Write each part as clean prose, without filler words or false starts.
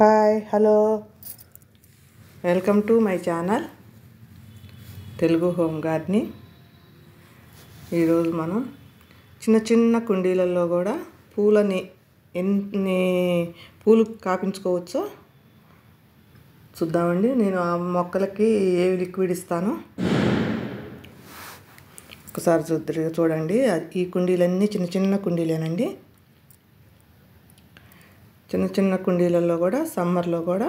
Hi hello welcome to my channel Telugu home gardening. ఈరోజు మనం చిన్న చిన్న కుండీలలో కూడా పూలని ఎన్ని పూలు కాపించుకోవచ్చో చూద్దామండి. నేను ఆ మొక్కలకి ఏ లిక్విడ్ ఇస్తానో ఒకసారి చూడండి. ఈ కుండీలన్నీ చిన్న చిన్న కుండీలేనండి. చిన్న చిన్న కుండీలలో కూడా సమ్మర్లో కూడా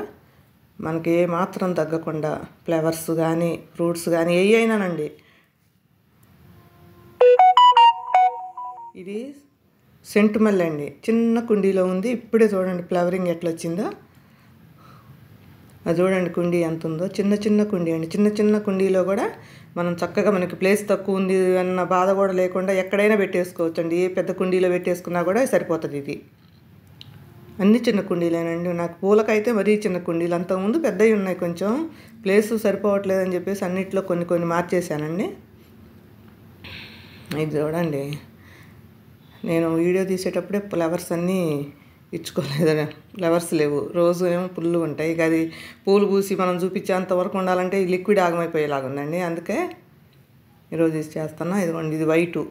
మనకి ఏ మాత్రం తగ్గకుండా ఫ్లవర్స్ కానీ ఫ్రూట్స్ కానీ ఏ అయినానండి. ఇది సెంటు మల్లె అండి, చిన్న కుండీలో ఉంది. ఇప్పుడే చూడండి ఫ్లవరింగ్ ఎట్లా వచ్చిందో. అది చూడండి కుండీ ఎంత ఉందో. చిన్న చిన్న కుండీ అండి. చిన్న చిన్న కుండీలో కూడా మనం చక్కగా మనకి ప్లేస్ తక్కువ ఉంది అన్న బాధ కూడా లేకుండా ఎక్కడైనా పెట్టేసుకోవచ్చు అండి. ఏ పెద్ద కుండీలో పెట్టేసుకున్నా కూడా సరిపోతుంది. ఇది అన్నీ చిన్న కుండీలేనండి. నాకు పూలకైతే మరీ చిన్న కుండీలు, అంతకుముందు పెద్దవి ఉన్నాయి, కొంచెం ప్లేసు సరిపోవట్లేదని చెప్పేసి అన్నిట్లో కొన్ని కొన్ని మార్చేసానండి. ఇది చూడండి, నేను వీడియో తీసేటప్పుడే ఫ్లవర్స్ అన్నీ ఇచ్చుకోలేదు. ఫ్లవర్స్ లేవు, రోజు ఏమో పుల్లు ఉంటాయి. ఇక అది పూలు పూసి మనం చూపించేంత వరకు ఉండాలంటే ఈ లిక్విడ్ ఆగమైపోయేలాగా ఉందండి. అందుకే ఈరోజు ఇది చేస్తున్నా. ఇదిగోండి, ఇది వైటు.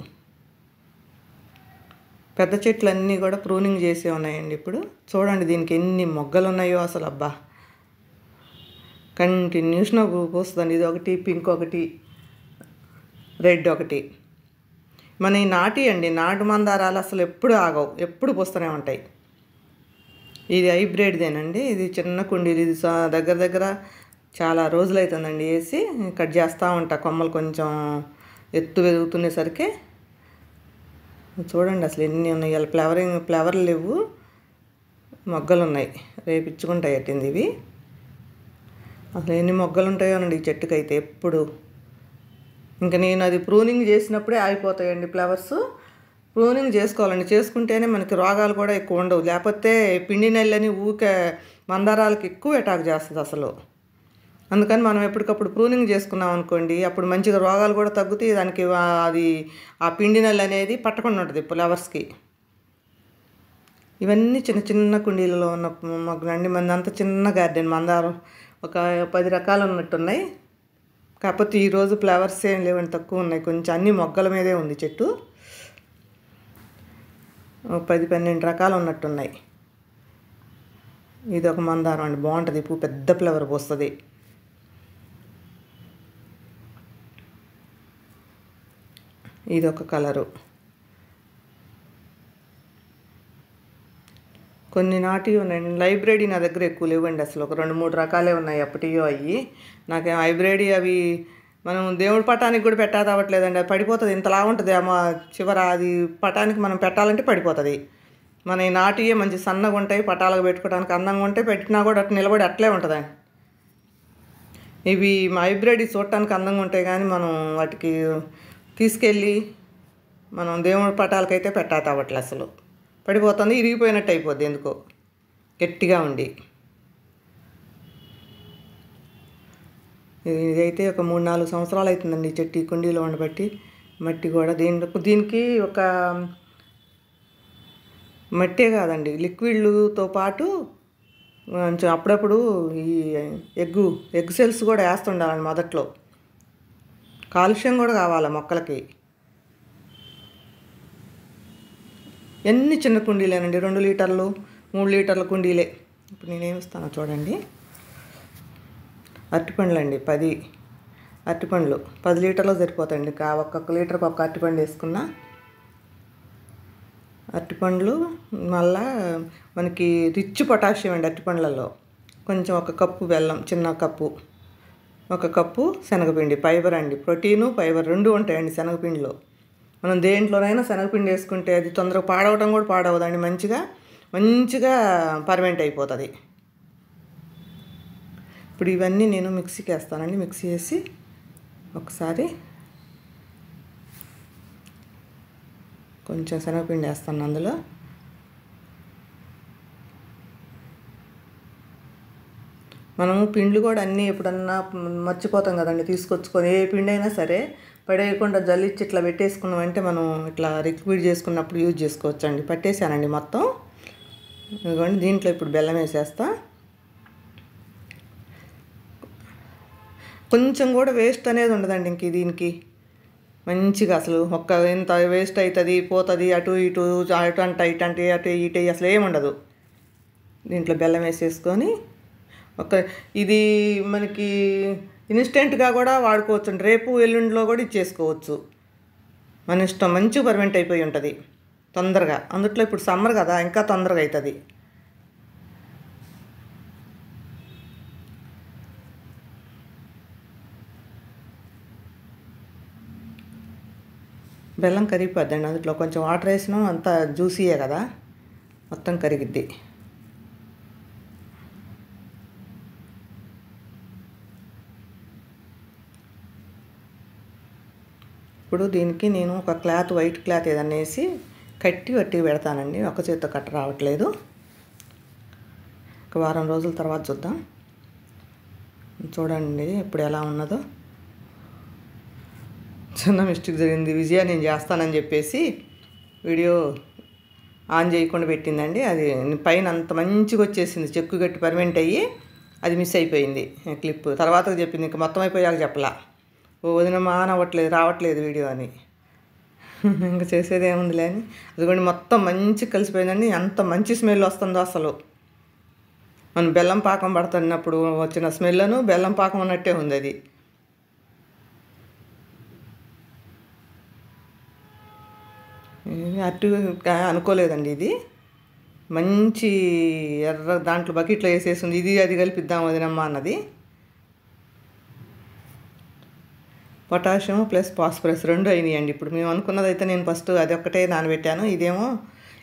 పెద్ద చెట్లు అన్నీ కూడా ప్రూనింగ్ చేసే ఉన్నాయండి. ఇప్పుడు చూడండి దీనికి ఎన్ని మొగ్గలు ఉన్నాయో అసలు. అబ్బా, కంటిన్యూస్గా పూస్తుందండి. ఇది ఒకటి పింక్, ఒకటి రెడ్, ఒకటి. మన ఈ నాటి అండి, నాటు మందారాలు అసలు ఎప్పుడు ఆగవు, ఎప్పుడు పూస్తూనే ఉంటాయి. ఇది హైబ్రిడ్దేనండి. ఇది చిన్న కుండీలు. ఇది దగ్గర దగ్గర చాలా రోజులు అవుతుందండి వేసి. కట్ చేస్తూ ఉంటా, కొమ్మలు కొంచెం ఎత్తు వెదుగుతునేసరికి. చూడండి అసలు ఎన్ని ఉన్నాయి. ఇలా ఫ్లవర్లు లేవు, మొగ్గలు ఉన్నాయి. రేపు ఇచ్చుకుంటాయి అట్టింది ఇవి. అసలు ఎన్ని మొగ్గలు ఉంటాయోనండి ఈ చెట్టుకైతే ఎప్పుడు. ఇంకా నేను అది ప్రూనింగ్ చేసినప్పుడే ఆగిపోతాయండి ఫ్లవర్స్. ప్రూనింగ్ చేసుకోవాలండి, చేసుకుంటేనే మనకి రోగాలు కూడా ఎక్కువ ఉండవు. లేకపోతే పిండి నెల్లని ఊకే మందారాలకి ఎక్కువ అటాక్ చేస్తుంది అసలు. అందుకని మనం ఎప్పటికప్పుడు ప్రూనింగ్ చేసుకున్నాం అనుకోండి, అప్పుడు మంచిగా రోగాలు కూడా తగ్గుతాయి. దానికి అది ఆ పిండి నెల అనేది పట్టకుండా ఉంటుంది ఫ్లవర్స్కి. ఇవన్నీ చిన్న చిన్న కుండీలలో ఉన్న మొగ్గలండి. మంది అంత చిన్న గార్డెన్. మందారం ఒక 10 రకాలు ఉన్నట్టున్నాయి. కాకపోతే ఈరోజు ఫ్లవర్స్ ఏం లేవండి, తక్కువ ఉన్నాయి. కొంచెం అన్ని మొగ్గల మీదే ఉంది చెట్టు. 10-12 రకాలు ఉన్నట్టున్నాయి. ఇది ఒక మందారం అండి, బాగుంటుంది. పువ్వు పెద్ద ఫ్లవర్ పోస్తుంది. ఇది ఒక కలరు. కొన్ని నాటివి ఉన్నాయండి. హైబ్రిడ్ నా దగ్గర ఎక్కువ లేవండి అసలు. ఒక 2-3 రకాలే ఉన్నాయి, అప్పటియో అయ్యి. నాకేం హైబ్రిడ్ అవి మనం దేవుడి పటానికి కూడా పెట్టాది అవ్వట్లేదండి. అది పడిపోతుంది, ఇంతలా ఉంటుంది అమ్మ చివర. అది పటానికి మనం పెట్టాలంటే పడిపోతుంది. మన ఈ నాటియే మంచి సన్నగా ఉంటాయి, పటాలకు పెట్టుకోవడానికి అందంగా ఉంటాయి. పెట్టినా కూడా అట్లా నిలబడి అట్లే ఉంటుందండి. ఇవి హైబ్రిడ్ చూడటానికి అందంగా ఉంటాయి, కానీ మనం వాటికి తీసుకెళ్ళి మనం దేవుడి పటాలకైతే పెట్టాది అవ్వట్లే అసలు. పడిపోతుంది, ఇరిగిపోయినట్టు అయిపోద్ది ఎందుకో, గట్టిగా ఉండి. ఇదైతే ఒక 3-4 సంవత్సరాలు అవుతుందండి ఈ చెట్టు, ఈ కుండీలో ఉండబట్టి. మట్టి కూడా దీనికి ఒక మట్టే కాదండి, లిక్విడ్లతో పాటు కొంచెం అప్పుడప్పుడు ఈ ఎగ్ సెల్స్ కూడా వేస్తుండాలండి మొదట్లో. కాల్షియం కూడా కావాలి మొక్కలకి. ఎన్ని చిన్న కుండీలేనండి, 2 లీటర్లు 3 లీటర్ల కుండీలే. ఇప్పుడు నేనేమి ఇస్తానో చూడండి. అరటిపండ్లు అండి, 10 అరటిపండ్లు 10 లీటర్లు సరిపోతాయండి. ఒక్కొక్క లీటర్కి ఒక అరటిపండు వేసుకున్నా. అరటిపండ్లు మళ్ళా మనకి రిచ్ పొటాషియం అండి అరటిపండ్లలో. కొంచెం 1 కప్పు బెల్లం, చిన్న కప్పు. 1 కప్పు శనగపిండి. ఫైబర్ అండి, ప్రోటీను ఫైబర్ 2 ఉంటాయండి శనగపిండిలో. మనం దేంట్లోనైనా శనగపిండి వేసుకుంటే అది తొందరగా పాడవటం కూడా పాడవదండి. మంచిగా పర్మెంట్ అయిపోతుంది. ఇప్పుడు ఇవన్నీ నేను మిక్సీకి వేస్తానండి. మిక్సీ వేసి ఒకసారి కొంచెం శనగపిండి వేస్తాను అందులో. మనము పిండ్లు కూడా అన్నీ ఎప్పుడన్నా మర్చిపోతాం కదండి తీసుకొచ్చుకొని. ఏ పిండి అయినా సరే పడేయకుండా జల్లిచ్చి ఇట్లా పెట్టేసుకున్నామంటే మనం ఇట్లా లిక్విడ్ చేసుకున్నప్పుడు యూజ్ చేసుకోవచ్చు అండి. పట్టేసానండి మొత్తం. ఇదిగోండి, దీంట్లో ఇప్పుడు బెల్లం వేసేస్తా. కొంచెం కూడా వేస్ట్ అనేది ఉండదండి ఇంక దీనికి. మంచిగా అసలు ఇంత వేస్ట్ అవుతుంది పోతుంది, అటు ఇటు అటు అంట ఇటు అంటే అటు ఇటు అసలు ఏముండదు. దీంట్లో బెల్లం వేసేసుకొని ఇది మనకి ఇన్స్టెంట్గా కూడా వాడుకోవచ్చు, రేపు ఎల్లుండిలో కూడా ఇచ్చేసుకోవచ్చు, మన ఇష్టం. మంచిగా పర్మెంట్ అయిపోయి ఉంటుంది తొందరగా. అందుట్లో ఇప్పుడు సమ్మర్ కదా ఇంకా తొందరగా అవుతుంది. బెల్లం కరిగిపోద్దండి, అందులో కొంచెం వాటర్ వేసినాం, అంతా జ్యూసీయే కదా, మొత్తం కరిగిద్ది. ఇప్పుడు దీనికి నేను ఒక క్లాత్, వైట్ క్లాత్ ఏదన్నా వేసి కట్టి పెడతానండి. ఒక చేత్తో కట్ట రావట్లేదు. ఒక వారం రోజుల తర్వాత చూద్దాం. చూడండి ఇప్పుడు ఎలా ఉన్నదో. చిన్న మిస్టేక్ జరిగింది. విజయ నేను చేస్తానని చెప్పేసి వీడియో ఆన్ చేయకుండా పెట్టిందండి. అది పైన అంత మంచిగా వచ్చేసింది, చెక్కు గట్టి పర్మెంట్ అయ్యి అది మిస్ అయిపోయింది క్లిప్. తర్వాత చెప్పింది ఇంకా మొత్తం అయిపోయాక చెప్పలా, ఓ వదిన ఆన్ అవ్వట్లేదు రావట్లేదు వీడియో అని. ఇంకా చేసేది ఏముందిలే అని అదిగోండి మొత్తం మంచిగా కలిసిపోయిందండి. ఎంత మంచి స్మెల్ వస్తుందో అసలు. మనం బెల్లం పాకం పడుతున్నప్పుడు వచ్చిన స్మెల్ను బెల్లం పాకం ఉన్నట్టే ఉంది అది. అటు అనుకోలేదండి ఇది. మంచి ఎర్ర దాంట్లో బకెట్లో వేసేసింది. ఇది అది కలిపిద్దాం వదినమ్మ అన్నది. పొటాషియం ప్లస్ ఫాస్ఫరస్ రెండు అయినాయండి. ఇప్పుడు మేము అనుకున్నది అయితే నేను ఫస్ట్ అది ఒక్కటే నానబెట్టాను. ఇదేమో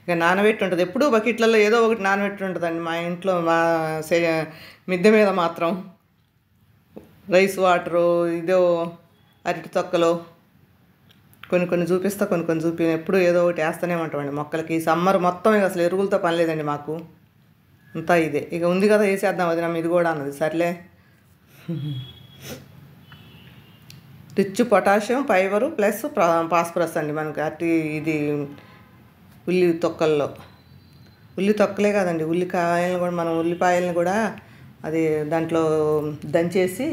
ఇక నానబెట్టి ఉంటుంది, ఎప్పుడూ బకెట్లలో ఏదో ఒకటి నానబెట్టి ఉంటుందండి మా ఇంట్లో. మా మిద్దె మీద మాత్రం రైస్ వాటరు, ఇదో అరటి తొక్కలు కొన్ని చూపిస్తా, కొన్ని చూపి ఎప్పుడు ఏదో ఒకటి వేస్తూనే ఉంటామండి మొక్కలకి. సమ్మర్ మొత్తం ఇక అసలు ఎరువులతో పని లేదండి మాకు, అంతా ఇదే. ఇక ఉంది కదా వేసేద్దాం వదిన ఇది కూడా అన్నది. సర్లే. Rich potassium, fibre plus phosphorus అండి మనకి అట్టి ఇది ఉల్లి తొక్కల్లో. ఉల్లి తొక్కలే కాదండి, ఉల్లికాయలను కూడా, మనం ఉల్లిపాయలను కూడా అది దాంట్లో దంచేసి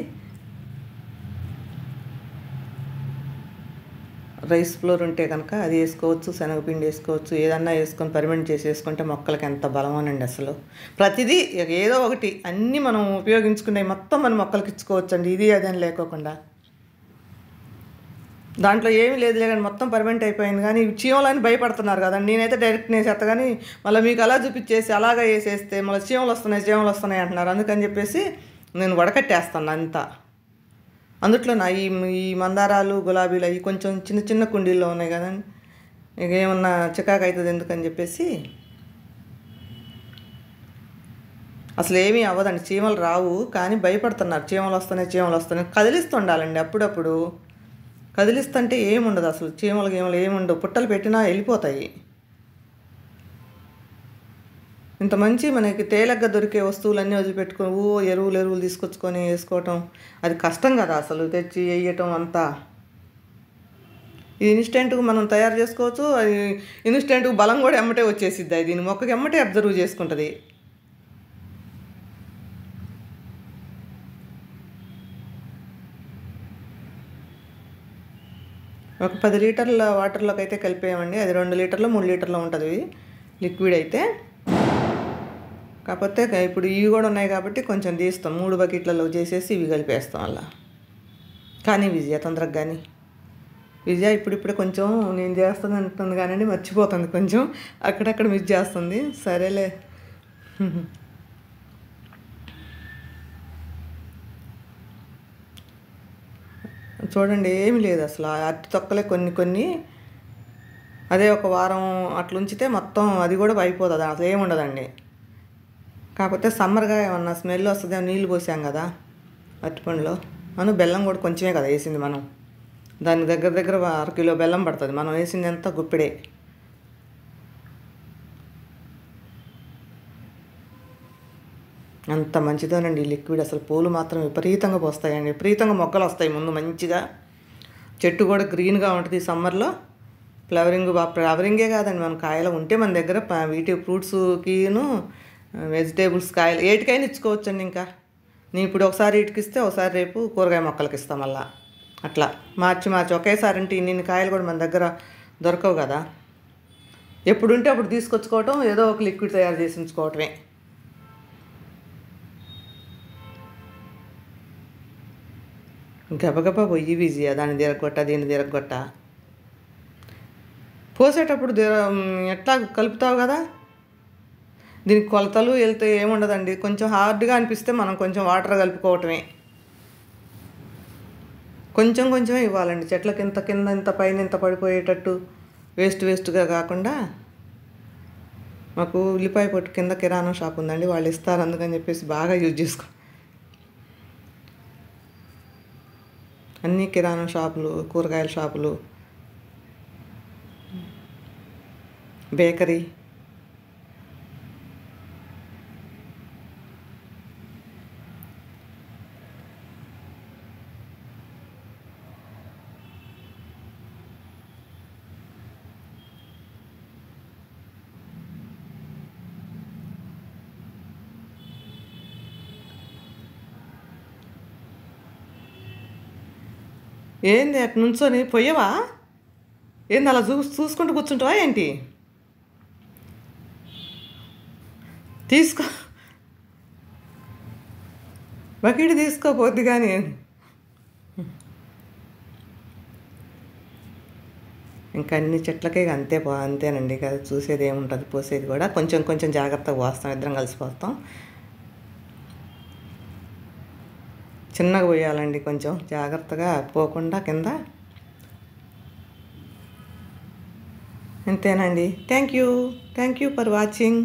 రైస్ ఫ్లోర్ ఉంటే కనుక అది వేసుకోవచ్చు, శనగపిండి వేసుకోవచ్చు, ఏదన్నా వేసుకొని పర్మెంట్ చేసి వేసుకుంటే మొక్కలకి ఎంత బలమోనండి అసలు. ప్రతిదీ ఏదో ఒకటి అన్నీ మనం ఉపయోగించుకునే మొత్తం మన మొక్కలకి ఇచ్చుకోవచ్చు అండి, ఇది అదని లేకోకుండా. దాంట్లో ఏమీ లేదులే కానీ మొత్తం పర్మెంట్ అయిపోయింది. కానీ చీమలని భయపడుతున్నారు కదండి. నేనైతే డైరెక్ట్ వేసేస్తా, కానీ మళ్ళీ మీకు అలా చూపించేసి అలాగా వేసేస్తే మళ్ళీ చీమలు వస్తున్నాయి అంటున్నారు. అందుకని చెప్పేసి నేను వడకట్టేస్తాను అంతా. అందుట్లో ఈ మందారాలు, గులాబీలు అవి కొంచెం చిన్న కుండీల్లో ఉన్నాయి కదండి, ఇక ఏమన్నా చికాకు అవుతుంది ఎందుకని చెప్పేసి అసలు ఏమీ అవ్వదండి. చీమలు రావు, కానీ భయపడుతున్నారు చీమలు వస్తున్నాయి. కదిలిస్తుండాలండి అప్పుడప్పుడు. కదిలిస్తుంటే ఏముండదు అసలు, చీమలు ఏముండవు. పుట్టలు పెట్టినా వెళ్ళిపోతాయి. ఇంత మంచి మనకి తేలిగ్గా దొరికే వస్తువులన్నీ వదిలిపెట్టుకొని ఎరువులు తీసుకొచ్చుకొని వేసుకోవటం అది కష్టం కదా అసలు, తెచ్చి వేయటం అంతా. ఇది ఇన్స్టెంట్గా మనం తయారు చేసుకోవచ్చు. అది ఇన్స్టెంట్గా బలం కూడా ఎమ్మటే వచ్చేసిద్ది. అది దీని మొక్కకి ఎమ్మటే అబ్జర్వ్ చేసుకుంటుంది. ఒక 10 లీటర్ల వాటర్లోకి అయితే కలిపేయమండి. అది 2 లీటర్లు 3 లీటర్లు ఉంటుంది లిక్విడ్ అయితే. కాకపోతే ఇప్పుడు ఇవి కూడా ఉన్నాయి కాబట్టి కొంచెం తీస్తాం, 3 బకెట్లలో చేసేసి ఇవి కలిపేస్తాం అలా. కానీ విజయ తొందరగా కానీ విజయ ఇప్పుడిప్పుడే కొంచెం నేను చేస్తాను అంటుంది కానీ మర్చిపోతుంది, కొంచెం అక్కడక్కడ మిస్ చేస్తుంది. సరేలే. చూడండి ఏమి లేదు అసలు, అరటి తొక్కలే కొన్ని అదే ఒక వారం అట్లా ఉంచితే మొత్తం అది కూడా అయిపోతుంది, అసలు ఏముండదండి. కాకపోతే సమ్మర్గా ఏమన్నా స్మెల్ వస్తుంది, నీళ్ళు పోసాం కదా అరటిపండులో. బెల్లం కూడా కొంచెమే కదా వేసింది మనం, దాని దగ్గర 1 కిలో బెల్లం పడుతుంది. మనం వేసింది ఎంత గుప్పిడే. అంత మంచిదోనండి ఈ లిక్విడ్. అసలు పూలు మాత్రం విపరీతంగా పోస్తాయండి, విపరీతంగా మొక్కలు వస్తాయి ముందు మంచిగా. చెట్టు కూడా గ్రీన్గా ఉంటుంది సమ్మర్లో. ఫ్లవరింగే కాదండి, మన కాయలు ఉంటే మన దగ్గర వీటి ఫ్రూట్స్కిను వెజిటేబుల్స్ కాయలు ఏటికైనా ఇచ్చుకోవచ్చండి. ఇంకా నేను ఇప్పుడు ఒకసారి ఇటుకిస్తే ఒకసారి రేపు కూరగాయ మొక్కలకి ఇస్తాం మళ్ళా. అట్లా మార్చి మార్చి ఒకేసారి అంటే ఇన్ని కాయలు కూడా మన దగ్గర దొరకవు కదా. ఎప్పుడుంటే అప్పుడు తీసుకొచ్చుకోవటం, ఏదో ఒక లిక్విడ్ తయారు చేసి ఉంచుకోవటమే. గబగబా పొయ్యి బిజీయా, దాన్ని తిరగొట్ట దీన్ని తిరగొట్ట. పోసేటప్పుడు ఎట్లా కలుపుతావు కదా, దీనికి కొలతలు వెళ్తే ఏముండదండి. కొంచెం హార్డ్గా అనిపిస్తే మనం కొంచెం వాటర్ కలుపుకోవటమే. కొంచెం కొంచెమే ఇవ్వాలండి చెట్లకి, ఇంత కింద ఇంత పైన ఇంత పడిపోయేటట్టు వేస్ట్గా కాకుండా. మాకు ఉల్లిపాయ పొట్టు కింద కిరాణా షాప్ ఉందండి, వాళ్ళు ఇస్తారు, అందుకని చెప్పేసి బాగా యూజ్ చేసుకో. అన్నీ కిరాణా షాపులు, కూరగాయల షాపులు, బేకరీ. ఏంది అటు నుంచొని పొయ్యవా? ఏంది అలా చూసుకుంటూ కూర్చుంటావా ఏంటి? తీసుకో, బకెట్ తీసుకోపోద్ది కానీ. ఇంకా అన్ని చెట్లకే అంతే అంతేనండి కదా, చూసేది ఏముంటుంది, పోసేది కూడా కొంచెం కొంచెం జాగ్రత్తగా పోస్తాం, ఇద్దరం కలిసిపోతాం. చిన్నగా పోయాలండి, కొంచెం జాగ్రత్తగా పోకుండా కింద. అంతేనండి. Thank you for watching.